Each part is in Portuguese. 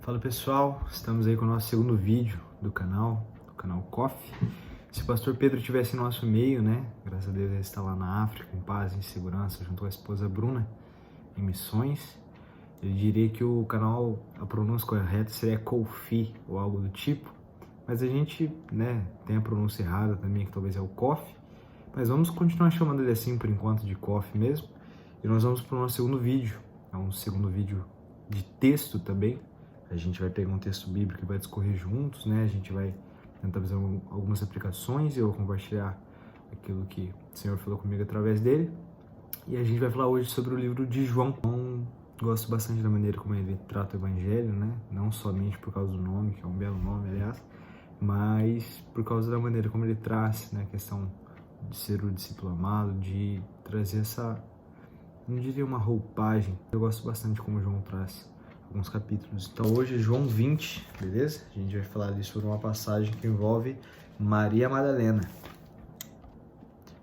Fala pessoal, estamos aí com o nosso segundo vídeo do canal Coffee. Se o pastor Pedro estivesse em nosso meio, né? Graças a Deus ele está lá na África, em paz, em segurança, junto com a esposa Bruna, em missões. Eu diria que o canal, a pronúncia correta seria Coffee ou algo do tipo. Mas a gente, né, tem a pronúncia errada também, que talvez é o Coffee. Mas vamos continuar chamando ele assim por enquanto, de Coffee mesmo. E nós vamos para o nosso segundo vídeo. É um segundo vídeo de texto também. A gente vai pegar um texto bíblico e vai discorrer juntos, né? A gente vai tentar fazer algumas aplicações e eu vou compartilhar aquilo que o Senhor falou comigo através dele. E a gente vai falar hoje sobre o livro de João. Gosto bastante da maneira como ele trata o evangelho, né? Não somente por causa do nome, que é um belo nome, aliás, mas por causa da maneira como ele traz, né, a questão de ser o discípulo amado, de trazer essa, não diria uma roupagem. Eu gosto bastante como João traz alguns capítulos. Então hoje João 20, beleza? A gente vai falar ali sobre uma passagem que envolve Maria Madalena.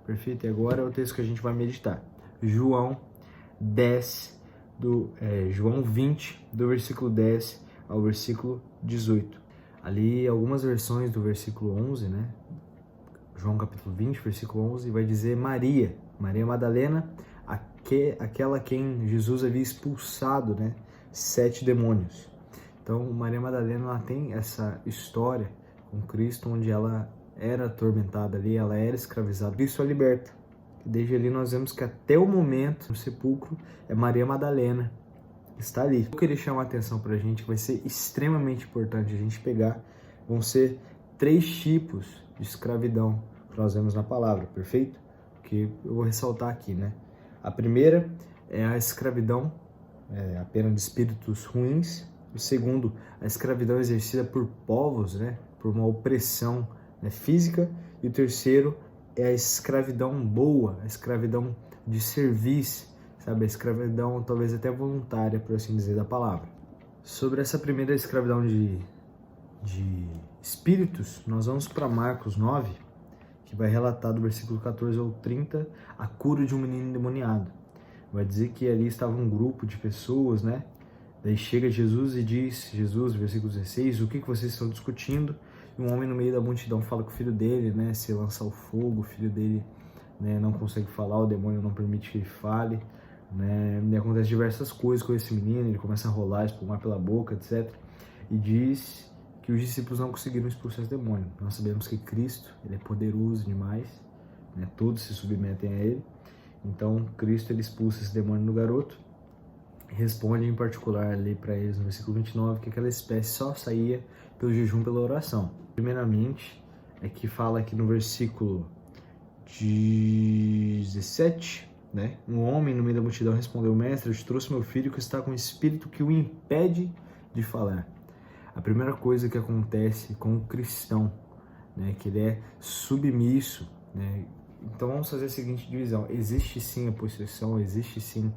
Perfeito? E agora é o texto que a gente vai meditar. João 20, do versículo 10 ao versículo 18. Ali algumas versões do versículo 11, né? João capítulo 20, versículo 11, vai dizer Maria Madalena, aquela quem Jesus havia expulsado, né? 7 demônios. Então, Maria Madalena, ela tem essa história com Cristo, onde ela era atormentada ali, ela era escravizada. Cristo a liberta. E desde ali nós vemos que até o momento do sepulcro é Maria Madalena que está ali. Eu queria chamar a atenção pra gente, que vai ser extremamente importante a gente pegar, vão ser 3 tipos de escravidão que nós vemos na palavra, perfeito? Que eu vou ressaltar aqui, né? A primeira é a escravidão, a pena de espíritos ruins. O segundo, a escravidão exercida por povos, né, por uma opressão, né, física. E o terceiro é a escravidão boa, a escravidão de serviço, sabe, a escravidão talvez até voluntária, por assim dizer, da palavra. Sobre essa primeira escravidão de espíritos, nós vamos para Marcos 9, que vai relatar do versículo 14 ao 30 a cura de um menino endemoniado. Vai dizer que ali estava um grupo de pessoas, né? Daí chega Jesus e diz, Jesus, versículo 16, o que vocês estão discutindo? E um homem no meio da multidão fala que o filho dele, né, se lança ao fogo, o filho dele, né, não consegue falar, o demônio não permite que ele fale, né? E acontece diversas coisas com esse menino, ele começa a rolar, espumar pela boca, etc. E diz que os discípulos não conseguiram expulsar esse demônio. Nós sabemos que Cristo, ele é poderoso demais, né? Todos se submetem a ele. Então, Cristo, ele expulsa esse demônio do garoto, responde em particular ali para eles no versículo 29 que aquela espécie só saía pelo jejum, pela oração. Primeiramente, é que fala aqui no versículo 17, né? Um homem no meio da multidão respondeu: Mestre, eu te trouxe meu filho que está com um espírito que o impede de falar. A primeira coisa que acontece com o cristão, né, que ele é submisso, né? Então vamos fazer a seguinte divisão: existe sim a possessão, existe sim,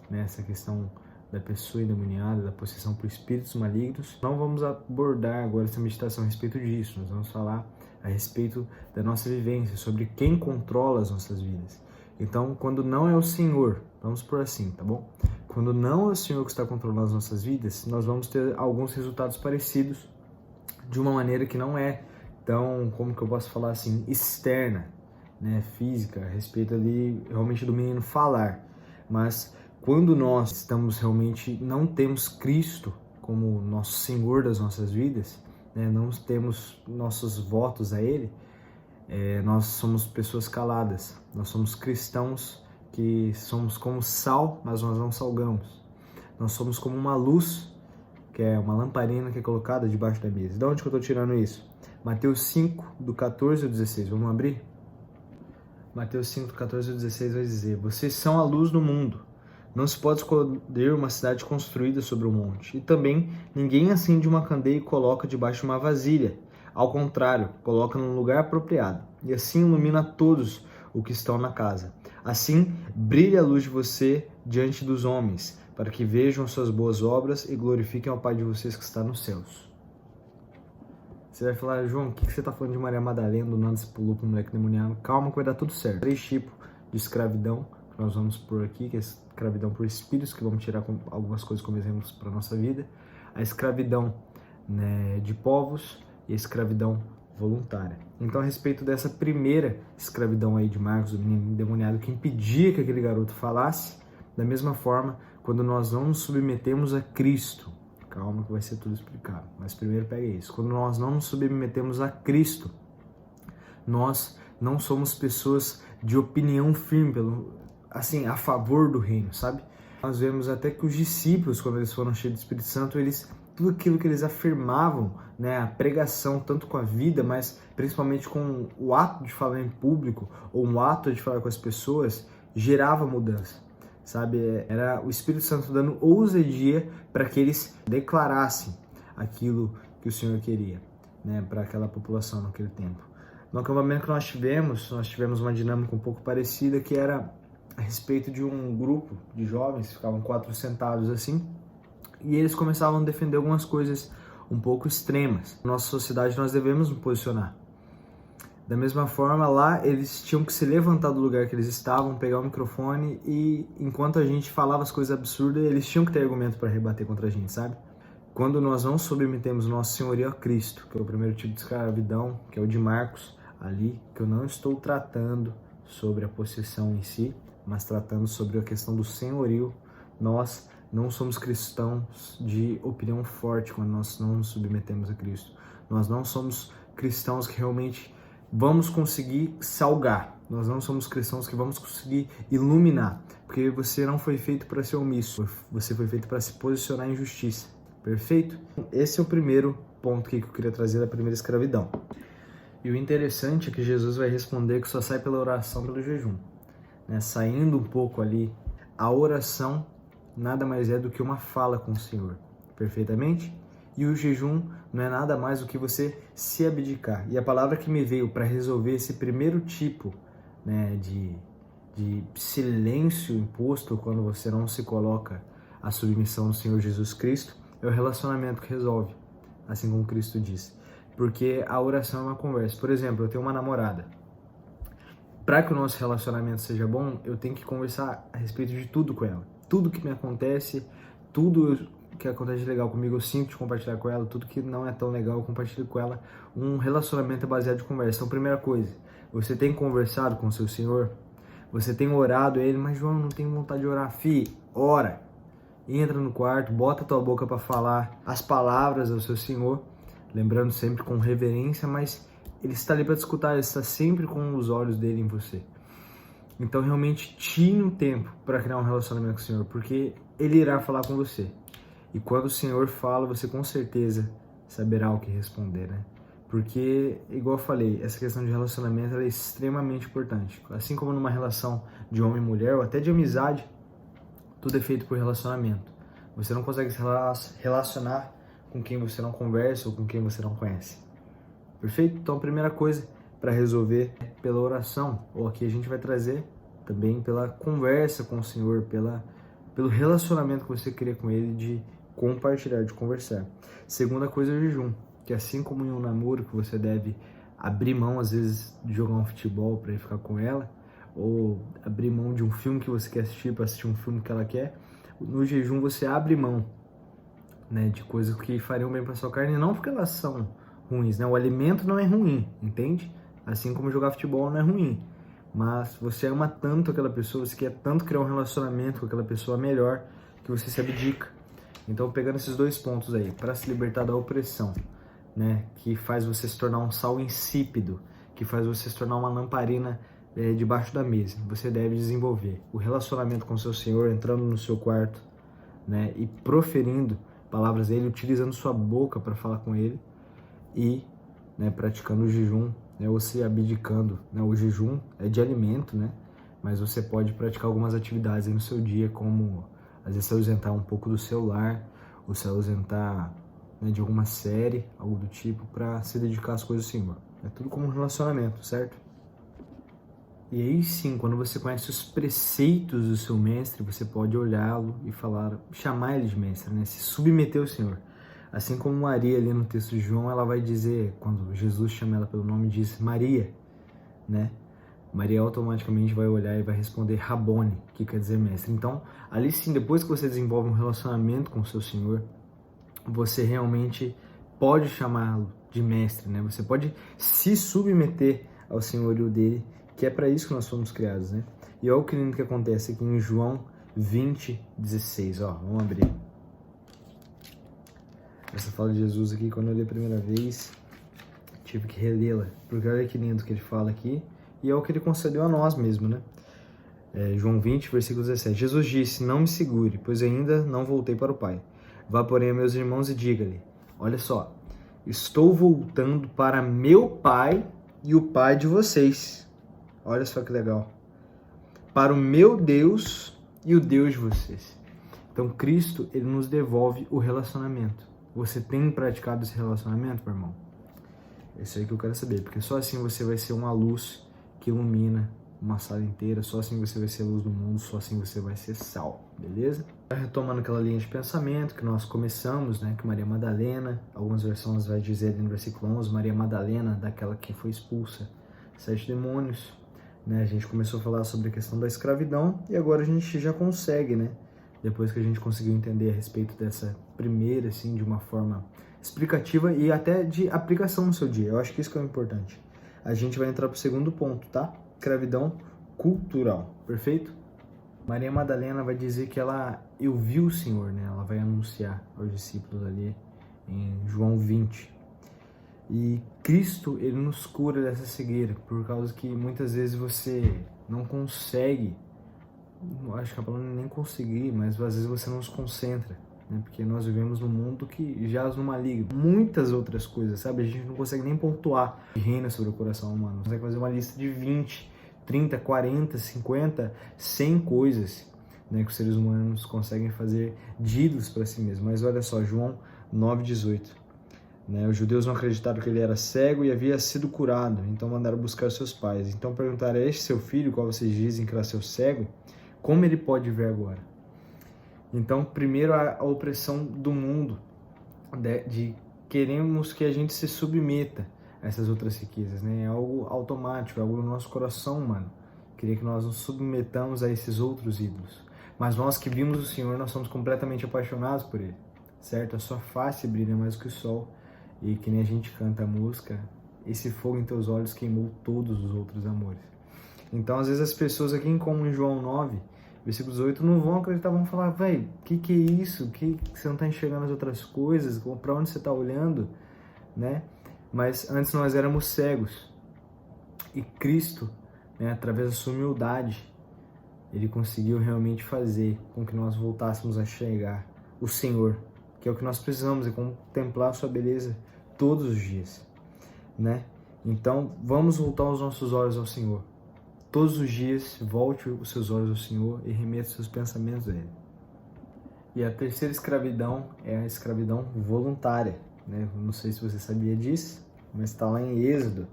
né, essa questão da pessoa endemoniada, da possessão por espíritos malignos. Não vamos abordar agora essa meditação a respeito disso, nós vamos falar a respeito da nossa vivência, sobre quem controla as nossas vidas. Então, quando não é o Senhor, vamos por assim, tá bom? Quando não é o Senhor que está controlando as nossas vidas, nós vamos ter alguns resultados parecidos, de uma maneira que não é tão, como que eu posso falar assim, externa, né, física, a respeito ali realmente do menino falar. Mas quando nós estamos realmente, não temos Cristo como nosso Senhor das nossas vidas, né, não temos nossos votos a Ele, nós somos pessoas caladas, nós somos cristãos que somos como sal, mas nós não salgamos. Nós somos como uma luz, que é uma lamparina que é colocada debaixo da mesa. De onde que eu estou tirando isso? Mateus 5, do 14 ao 16, vamos abrir? Mateus 5, do 14 ao 16 vai dizer: vocês são a luz do mundo. Não se pode esconder uma cidade construída sobre um monte. E também ninguém acende uma candeia e coloca debaixo de uma vasilha. Ao contrário, coloca num lugar apropriado. E assim ilumina todos os que estão na casa. Assim brilha a luz de você diante dos homens, para que vejam as suas boas obras e glorifiquem ao Pai de vocês que está nos céus. Você vai falar: João, o que você está falando de Maria Madalena? Do nada você pulou para um moleque demoniado. Calma que vai dar tudo certo. 3 tipos de escravidão que nós vamos por aqui, que é escravidão por espíritos, que vamos tirar algumas coisas como exemplos para a nossa vida. a escravidão, né, de povos e a escravidão voluntária. Então, a respeito dessa primeira escravidão aí de Marcos, do menino endemoniado, que impedia que aquele garoto falasse, da mesma forma, quando nós não nos submetemos a Cristo, calma que vai ser tudo explicado, mas primeiro pega isso, quando nós não nos submetemos a Cristo, nós não somos pessoas de opinião firme, assim, a favor do reino, sabe? Nós vemos até que os discípulos, quando eles foram cheios do Espírito Santo, tudo aquilo que eles afirmavam, né, a pregação, tanto com a vida, mas principalmente com o ato de falar em público, ou um ato de falar com as pessoas, gerava mudança, sabe? Era o Espírito Santo dando ousadia para que eles declarassem aquilo que o Senhor queria, né, para aquela população naquele tempo. No acampamento que nós tivemos uma dinâmica um pouco parecida, que era a respeito de um grupo de jovens, ficavam 4 sentados assim, e eles começavam a defender algumas coisas um pouco extremas. Na nossa sociedade nós devemos nos posicionar. Da mesma forma, lá eles tinham que se levantar do lugar que eles estavam, pegar o microfone e, enquanto a gente falava as coisas absurdas, eles tinham que ter argumento para rebater contra a gente, sabe? Quando nós não submetemos o nosso senhorio a Cristo, que é o primeiro tipo de escravidão, que é o de Marcos, ali, que eu não estou tratando sobre a possessão em si, mas tratando sobre a questão do senhorio, nós não somos cristãos de opinião forte quando nós não nos submetemos a Cristo. Nós não somos cristãos que realmente vamos conseguir salgar. Nós não somos cristãos que vamos conseguir iluminar, porque você não foi feito para ser omisso, você foi feito para se posicionar em justiça. Perfeito? Esse é o primeiro ponto que eu queria trazer da primeira escravidão. E o interessante é que Jesus vai responder que só sai pela oração, pelo jejum, né? Saindo um pouco ali, a oração nada mais é do que uma fala com o Senhor, perfeitamente? E o jejum não é nada mais do que você se abdicar. E a palavra que me veio para resolver esse primeiro tipo, né, de silêncio imposto quando você não se coloca à submissão do Senhor Jesus Cristo, é o relacionamento que resolve, assim como Cristo disse. Porque a oração é uma conversa. Por exemplo, eu tenho uma namorada. Para que o nosso relacionamento seja bom, eu tenho que conversar a respeito de tudo com ela. Tudo que me acontece, tudo que acontece de legal comigo, eu sinto de compartilhar com ela. Tudo que não é tão legal, eu compartilho com ela. Um relacionamento é baseado em conversa. Então, primeira coisa, você tem conversado com o seu Senhor? Você tem orado a Ele? Mas, João, não tenho vontade de orar. Ora. Entra no quarto, bota a tua boca para falar as palavras ao seu Senhor, lembrando sempre com reverência, mas Ele está ali para te escutar, Ele está sempre com os olhos dele em você. Então realmente tire um tempo para criar um relacionamento com o Senhor, porque Ele irá falar com você. E quando o Senhor fala, você com certeza saberá o que responder, né? Porque, igual eu falei, essa questão de relacionamento ela é extremamente importante. Assim como numa relação de homem e mulher, ou até de amizade, tudo é feito por relacionamento. Você não consegue se relacionar com quem você não conversa ou com quem você não conhece. Perfeito? Então a primeira coisa para resolver é pela oração. Ou aqui a gente vai trazer também pela conversa com o Senhor, pelo relacionamento que você cria com Ele, de compartilhar, de conversar. Segunda coisa é o jejum, que assim como em um namoro que você deve abrir mão às vezes de jogar um futebol para ir ficar com ela, ou abrir mão de um filme que você quer assistir para assistir um filme que ela quer, no jejum você abre mão, né, de coisas que fariam bem para sua carne, não porque elas são ruins, né? O alimento não é ruim, entende? Assim como jogar futebol não é ruim, mas você ama tanto aquela pessoa, você quer tanto criar um relacionamento com aquela pessoa melhor, que você se abdica. Então, pegando esses dois pontos aí, para se libertar da opressão, né, que faz você se tornar um sal insípido, que faz você se tornar uma lamparina debaixo da mesa, você deve desenvolver o relacionamento com o seu Senhor, entrando no seu quarto, né, e proferindo palavras dele, utilizando sua boca para falar com ele, e, né, praticando o jejum, né, você abdicando, né, o jejum é de alimento, né, mas você pode praticar algumas atividades aí no seu dia, como às vezes se ausentar um pouco do celular, ou se ausentar, né, de alguma série, algo do tipo, para se dedicar às coisas do Senhor. É tudo como um relacionamento, certo? E aí sim, quando você conhece os preceitos do seu mestre, você pode olhá-lo e falar, chamar ele de mestre, né? Se submeter ao Senhor. Assim como Maria ali no texto de João, ela vai dizer, quando Jesus chama ela pelo nome, diz Maria, né? Maria automaticamente vai olhar e vai responder Rabone, que quer dizer mestre. Então, ali sim, depois que você desenvolve um relacionamento com o seu Senhor, você realmente pode chamá-lo de mestre, né? Você pode se submeter ao senhorio dele, que é para isso que nós fomos criados, né? E olha o que lindo que acontece aqui em João 20:16, ó, vamos abrir. Essa fala de Jesus aqui, quando eu li a primeira vez, tive que relê-la, porque olha que lindo que ele fala aqui, e é o que ele concedeu a nós mesmo, né? João 20, versículo 17. Jesus disse: não me segure, pois ainda não voltei para o Pai. Vá, porém, a meus irmãos e diga-lhe: olha só, estou voltando para meu Pai e o Pai de vocês. Olha só que legal. Para o meu Deus e o Deus de vocês. Então, Cristo, ele nos devolve o relacionamento. Você tem praticado esse relacionamento, meu irmão? É isso aí que eu quero saber, porque só assim você vai ser uma luz que ilumina uma sala inteira, só assim você vai ser a luz do mundo, só assim você vai ser sal, beleza? Retomando aquela linha de pensamento que nós começamos, né, que Maria Madalena, algumas versões vai dizer no versículo 11, Maria Madalena, daquela que foi expulsa 7 demônios, né? A gente começou a falar sobre a questão da escravidão e agora a gente já consegue, né, depois que a gente conseguiu entender a respeito dessa primeira, assim, de uma forma explicativa e até de aplicação no seu dia. Eu acho que isso que é o importante. A gente vai entrar para o segundo ponto, tá? Escravidão cultural, perfeito? Maria Madalena vai dizer que eu vi o Senhor, né? Ela vai anunciar aos discípulos ali em João 20. E Cristo, ele nos cura dessa cegueira, por causa que muitas vezes você não consegue, acho que a palavra nem conseguir, mas às vezes você não se concentra, né? Porque nós vivemos num mundo que jaz no maligno. Muitas outras coisas, sabe? A gente não consegue nem pontuar que reina sobre o coração humano. Você consegue fazer uma lista de 20, 30, 40, 50, 100 coisas, né, que os seres humanos conseguem fazer de ídolos para si mesmos. Mas olha só, João 9,18. Né? Os judeus não acreditaram que ele era cego e havia sido curado, então mandaram buscar seus pais. Então perguntaram: é este seu filho, qual vocês dizem que nasceu cego? Como ele pode ver agora? Então, primeiro a opressão do mundo, de queremos que a gente se submeta a essas outras riquezas, né? É algo automático, é algo no nosso coração, mano. Queria que nós nos submetamos a esses outros ídolos. Mas nós que vimos o Senhor, nós somos completamente apaixonados por Ele, certo? A sua face brilha mais que o sol. E que nem a gente canta a música, esse fogo em teus olhos queimou todos os outros amores. Então, às vezes as pessoas aqui, como em João 9, versículo 18, não vão acreditar, vão falar: velho, que é isso? Que você não está enxergando as outras coisas? Para onde você está olhando? Né? Mas antes nós éramos cegos. E Cristo, né, através da sua humildade, ele conseguiu realmente fazer com que nós voltássemos a enxergar o Senhor, que é o que nós precisamos, é contemplar a sua beleza todos os dias, né? Então, vamos voltar os nossos olhos ao Senhor. Todos os dias, volte os seus olhos ao Senhor e remeta os seus pensamentos a Ele. E a terceira escravidão é a escravidão voluntária, né? Não sei se você sabia disso, mas está lá em Êxodo,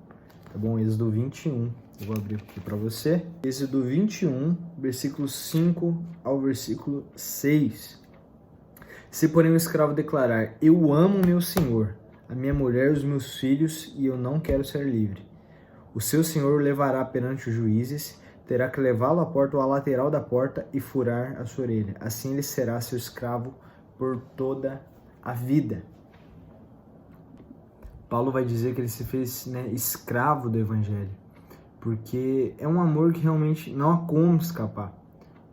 tá bom? Êxodo 21. Eu vou abrir aqui para você. Êxodo 21, versículo 5 ao versículo 6. Se, porém, o escravo declarar: eu amo meu senhor, a minha mulher e os meus filhos, e eu não quero ser livre, o seu senhor o levará perante os juízes, terá que levá-lo à porta ou à lateral da porta e furar a sua orelha. Assim ele será seu escravo por toda a vida. Paulo vai dizer que ele se fez, né, escravo do evangelho, porque é um amor que realmente não há como escapar.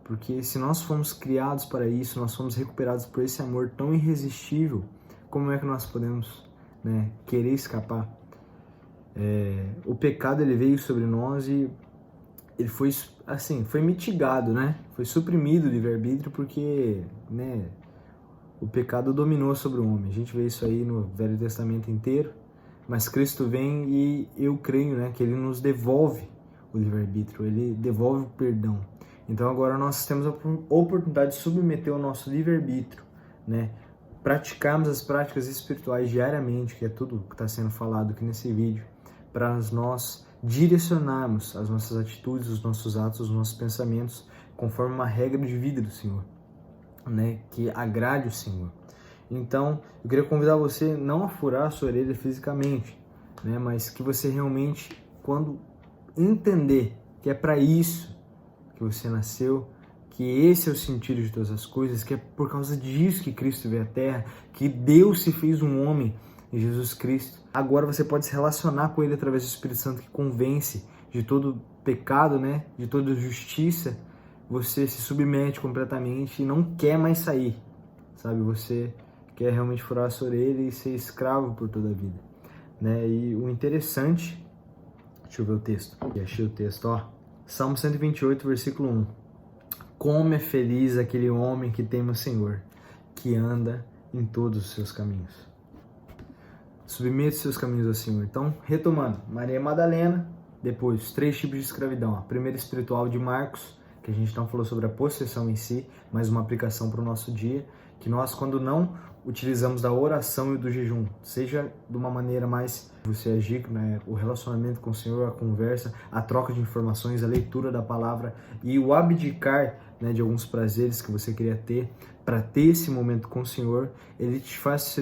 Porque se nós fomos criados para isso, nós fomos recuperados por esse amor tão irresistível, como é que nós podemos, né, querer escapar? O pecado, ele veio sobre nós e ele foi, assim, foi mitigado, né? Foi suprimido o livre-arbítrio porque, né, o pecado dominou sobre o homem. A gente vê isso aí no Velho Testamento inteiro, mas Cristo vem e eu creio, né, que ele nos devolve o livre-arbítrio, ele devolve o perdão. Então agora nós temos a oportunidade de submeter o nosso livre-arbítrio, né? Praticarmos as práticas espirituais diariamente, que é tudo que está sendo falado aqui nesse vídeo, para nós direcionarmos as nossas atitudes, os nossos atos, os nossos pensamentos, conforme uma regra de vida do Senhor, né? Que agrade o Senhor. Então, eu queria convidar você não a furar a sua orelha fisicamente, né? Mas que você realmente, quando entender que é para isso que você nasceu, que esse é o sentido de todas as coisas, que é por causa disso que Cristo veio à Terra, que Deus se fez um homem em Jesus Cristo. Agora você pode se relacionar com Ele através do Espírito Santo que convence de todo pecado, né? De toda justiça. Você se submete completamente e não quer mais sair, sabe? Você quer realmente furar a sua orelha e ser escravo por toda a vida, né? E o interessante, deixa eu ver o texto, achei o texto, ó. Salmo 128, versículo 1. Como é feliz aquele homem que teme o Senhor, que anda em todos os seus caminhos. Submeta os seus caminhos ao Senhor. Então, retomando, Maria Madalena, depois, 3 tipos de escravidão. A primeira espiritual de Marcos, que a gente não falou sobre a possessão em si, mas uma aplicação para o nosso dia, que nós, quando não utilizamos da oração e do jejum, seja de uma maneira mais você agir, né, o relacionamento com o Senhor, a conversa, a troca de informações, a leitura da palavra e o abdicar, né, de alguns prazeres que você queria ter, para ter esse momento com o Senhor, ele te faz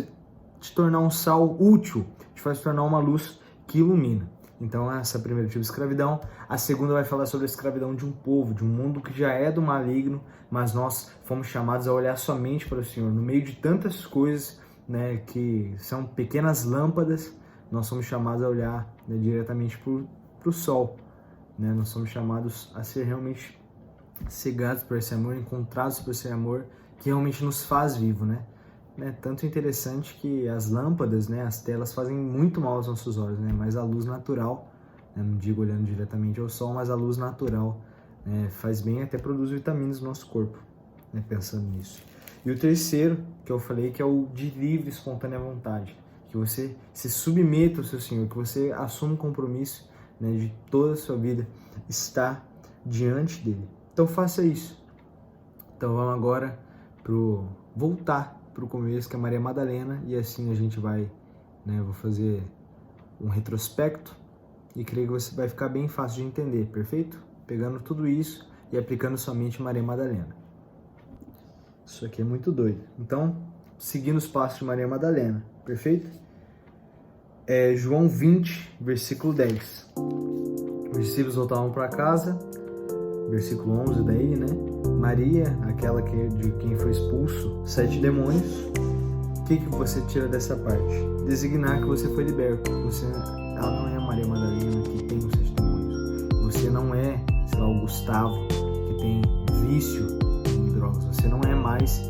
te tornar um sal útil, te faz tornar uma luz que ilumina. Então essa é a primeira tipo de escravidão. A segunda vai falar sobre a escravidão de um povo, de um mundo que já é do maligno, mas nós fomos chamados a olhar somente para o Senhor. No meio de tantas coisas, né, que são pequenas lâmpadas, nós somos chamados a olhar, né, diretamente para o sol. Né? Nós somos chamados a ser realmente cegados por esse amor, encontrados por esse amor que realmente nos faz vivo, né? Tanto interessante que as lâmpadas, né, as telas fazem muito mal aos nossos olhos, né? Mas a luz natural, né, não digo olhando diretamente ao sol, mas a luz natural, né, faz bem, até produz vitaminas no nosso corpo, né, pensando nisso. E o terceiro, que eu falei, que é o de livre e espontânea vontade, que você se submeta ao seu Senhor, que você assuma um compromisso, né, de toda a sua vida estar diante dele. Então faça isso. Então vamos agora voltar para o começo, que é Maria Madalena, e assim a gente vai, né, eu vou fazer um retrospecto e creio que você vai ficar bem fácil de entender, perfeito? Pegando tudo isso e aplicando somente Maria Madalena. Isso aqui é muito doido. Então, seguindo os passos de Maria Madalena, perfeito? João 20, versículo 10. Os discípulos voltavam para casa, versículo 11 daí, né? Maria, aquela de quem foi expulso 7 demônios. O que você tira dessa parte? Designar que você foi liberto. Ela não é a Maria Madalena que tem os 7 demônios. Você não é, sei lá, o Gustavo que tem vício em drogas. Você não é mais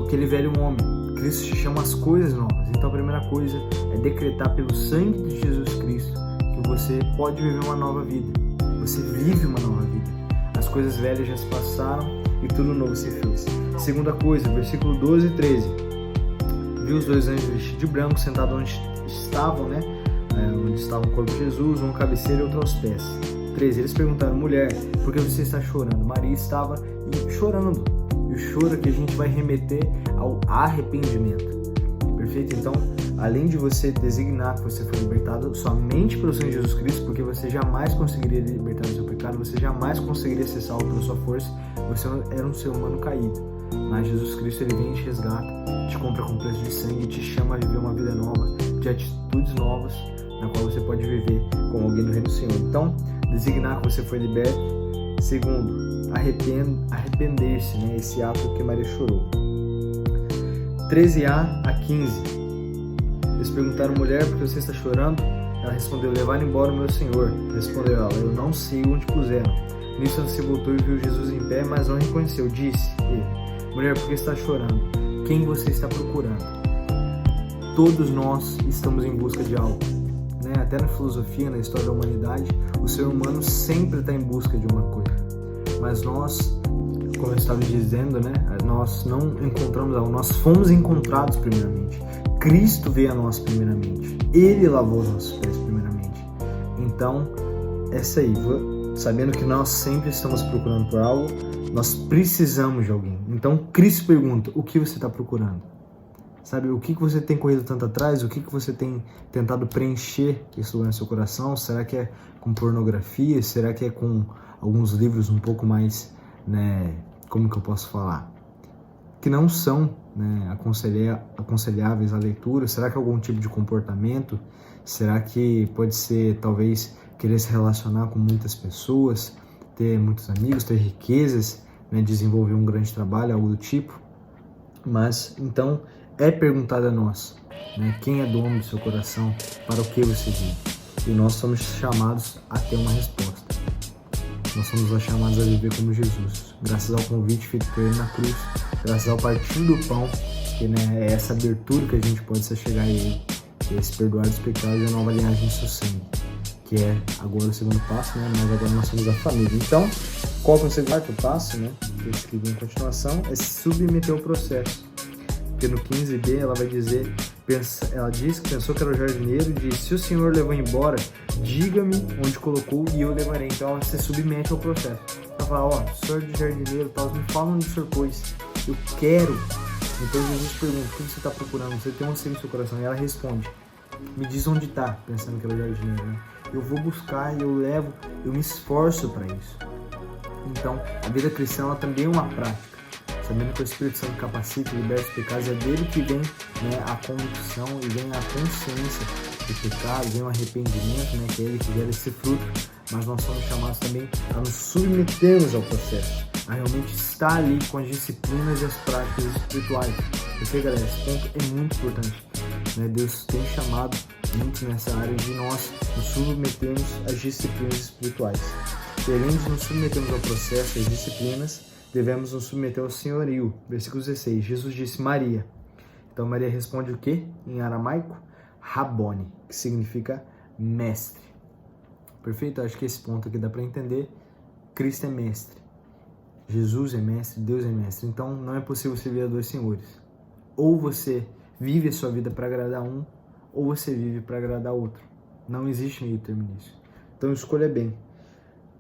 aquele velho homem. Cristo te chama as coisas novas. Então a primeira coisa é decretar pelo sangue de Jesus Cristo que você pode viver uma nova vida. Você vive uma nova vida. As coisas velhas já se passaram e tudo novo se fez. Segunda coisa, versículo 12 e 13. Viu os 2 anjos vestidos de branco sentados onde estavam, né? Onde estava o corpo de Jesus, um à cabeceira e outro aos pés. 13. Eles perguntaram: mulher, por que você está chorando? Maria estava chorando. E o choro que a gente vai remeter ao arrependimento. Perfeito? Então, além de você designar que você foi libertado somente pelo Senhor Jesus Cristo, porque você jamais conseguiria libertar do seu pecado, você jamais conseguiria ser salvo pela sua força, você era um ser humano caído. Mas Jesus Cristo, ele vem e te resgata, te compra com preço de sangue e te chama a viver uma vida nova, de atitudes novas, na qual você pode viver como alguém do reino do Senhor. Então, designar que você foi liberto. Segundo, arrepender-se, né? Esse ato que Maria chorou. 13a a 15. Eles perguntaram: mulher, por que você está chorando? Ela respondeu: levaram embora o meu Senhor. Respondeu ela: eu não sei onde puseram. Nisso ela se voltou e viu Jesus em pé, mas não reconheceu. Disse ele: mulher, por que está chorando? Quem você está procurando? Todos nós estamos em busca de algo, né? Até na filosofia, na história da humanidade, o ser humano sempre está em busca de uma coisa. Mas nós, como eu estava dizendo, né? Nós não encontramos algo, nós fomos encontrados primeiramente. Cristo veio a nós primeiramente. Ele lavou os nossos pés primeiramente. Então, essa aí, sabendo que nós sempre estamos procurando por algo, nós precisamos de alguém. Então, Cristo pergunta: o que você está procurando? Sabe, o que você tem corrido tanto atrás? O que você tem tentado preencher esse lugar no seu coração? Será que é com pornografia? Será que é com alguns livros um pouco mais, né, como que eu posso falar? Que não são, né, aconselháveis à leitura? Será que é algum tipo de comportamento? Será que pode ser, talvez, querer se relacionar com muitas pessoas, ter muitos amigos, ter riquezas, né, desenvolver um grande trabalho, algo do tipo. Mas, então, é perguntado a nós, né, quem é dono do seu coração, para o que você vive. E nós somos chamados a ter uma resposta. Nós somos chamados a viver como Jesus, graças ao convite feito por ele na cruz, graças ao partir do pão, que, né, é essa abertura que a gente pode se chegar a ele, que é esse perdoar dos pecados e a nova linhagem em seu sangue, que é agora o segundo passo, né? Mas agora nós somos a família. Então, qual que é o segundo quarto passo, né? Que eu escrevi em continuação, é se submeter ao processo. Porque no 15b ela vai dizer, ela diz que pensou que era o jardineiro e disse: se o Senhor levou embora, diga-me onde colocou e eu levarei. Então ela se submete ao processo. Ela fala: ó, senhor de jardineiro, tal, me fala onde o senhor pôs. Eu quero. Então Jesus pergunta: o que você está procurando? Você tem um anseio no seu coração? E ela responde: me diz onde está, pensando que era o jardineiro, né? Eu vou buscar, eu levo, eu me esforço para isso. Então, a vida cristã ela também é uma prática. Sabendo que o Espírito Santo capacita e liberta os pecados, é dele que vem, né, a convicção e vem a consciência do pecado, vem o arrependimento, né, que é ele que gera esse fruto. Mas nós somos chamados também a nos submetermos ao processo, a realmente estar ali com as disciplinas e as práticas espirituais. Porque, galera, esse ponto é muito importante, né? Deus tem chamado muito nessa área de nós nos submetermos às disciplinas espirituais. E além de nos submetermos ao processo, às disciplinas, devemos nos submeter ao senhorio. Versículo 16, Jesus disse: Maria. Então Maria responde o quê? Em aramaico, Rabboni, que significa mestre. Perfeito? Acho que esse ponto aqui dá para entender. Cristo é mestre. Jesus é mestre, Deus é mestre. Então não é possível servir a dois senhores. Ou você vive a sua vida para agradar um, ou você vive para agradar outro. Não existe meio termo nisso. Então escolha bem.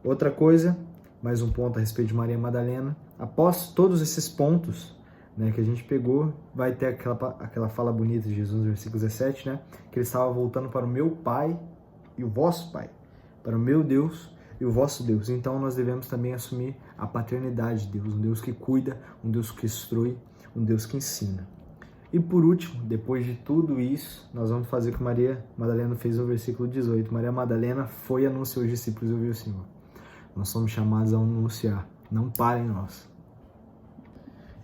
Outra coisa, mais um ponto a respeito de Maria Madalena. Após todos esses pontos, né, que a gente pegou, vai ter aquela fala bonita de Jesus no versículo 17, né, que ele estava voltando para o meu Pai e o vosso Pai, para o meu Deus e o vosso Deus. Então nós devemos também assumir a paternidade de Deus, um Deus que cuida, um Deus que instrui, um Deus que ensina. E por último, depois de tudo isso, nós vamos fazer o que Maria Madalena fez no versículo 18. Maria Madalena foi anunciar aos discípulos e ouviu o Senhor. Nós somos chamados a anunciar, não parem nós.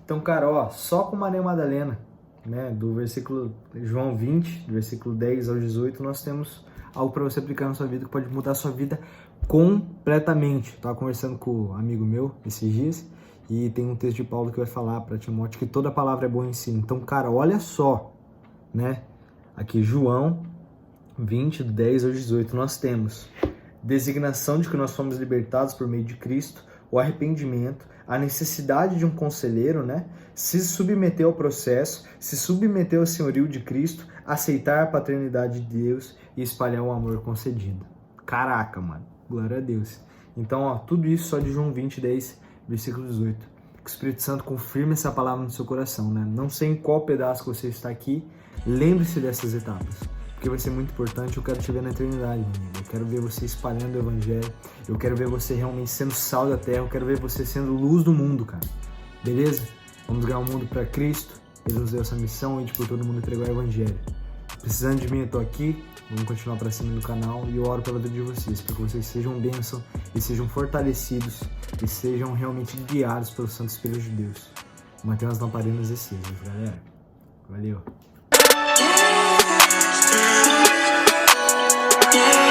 Então, cara, ó, só com Maria Madalena, né, do versículo João 20, do versículo 10 ao 18, nós temos algo para você aplicar na sua vida que pode mudar a sua vida completamente. Eu tava conversando com um amigo meu esses dias e tem um texto de Paulo que vai falar para Timóteo que toda palavra é boa em si. Então, cara, olha só, né, aqui João 20, do 10 ao 18, nós temos designação de que nós fomos libertados por meio de Cristo, o arrependimento, a necessidade de um conselheiro, né? Se submeter ao processo, se submeter ao senhorio de Cristo, aceitar a paternidade de Deus e espalhar o amor concedido. Caraca, mano. Glória a Deus. Então, ó, tudo isso só de João 20, 10, versículo 18. Que o Espírito Santo confirme essa palavra no seu coração, né? Não sei em qual pedaço que você está aqui, lembre-se dessas etapas. Porque vai ser muito importante. Eu quero te ver na eternidade, meu amigo. Eu quero ver você espalhando o evangelho. Eu quero ver você realmente sendo sal da terra. Eu quero ver você sendo luz do mundo, cara. Beleza? Vamos ganhar o mundo para Cristo. Ele nos deu essa missão e por todo mundo entregar o evangelho. Precisando de mim, eu tô aqui. Vamos continuar para cima no canal. E eu oro pela vida de vocês. Para que vocês sejam bênção e sejam fortalecidos e sejam realmente guiados pelo Santo Espírito de Deus. Mantenham as lamparinas acesas, galera. Valeu. Yeah.